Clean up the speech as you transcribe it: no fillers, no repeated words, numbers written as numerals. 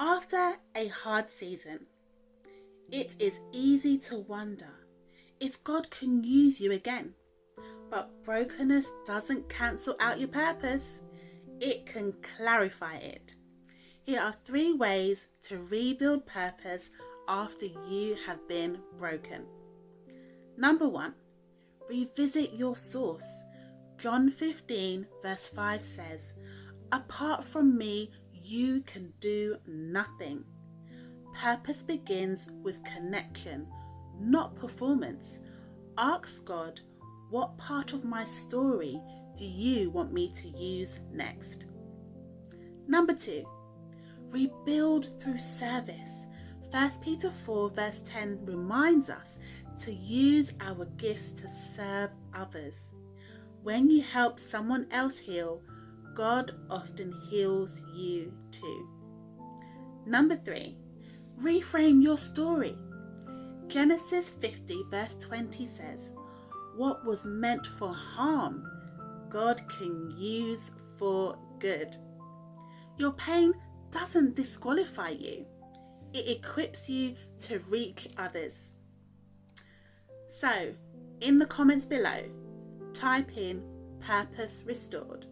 After a hard season, it is easy to wonder if God can use you again. But brokenness doesn't cancel out your purpose, it can clarify it. Here are 3 ways to rebuild purpose after you have been broken. Number 1, revisit your source. John 15 verse 5 says, "Apart from me, you can do nothing." Purpose begins with connection, not performance. Ask God, what part of my story do you want me to use next? Number 2, rebuild through service. 1 Peter 4 verse 10 reminds us to use our gifts to serve others. When you help someone else heal, God often heals you too. Number 3, reframe your story. Genesis 50 verse 20 says, "What was meant for harm, God can use for good." Your pain doesn't disqualify you. It equips you to reach others. So, in the comments below, type in "purpose restored."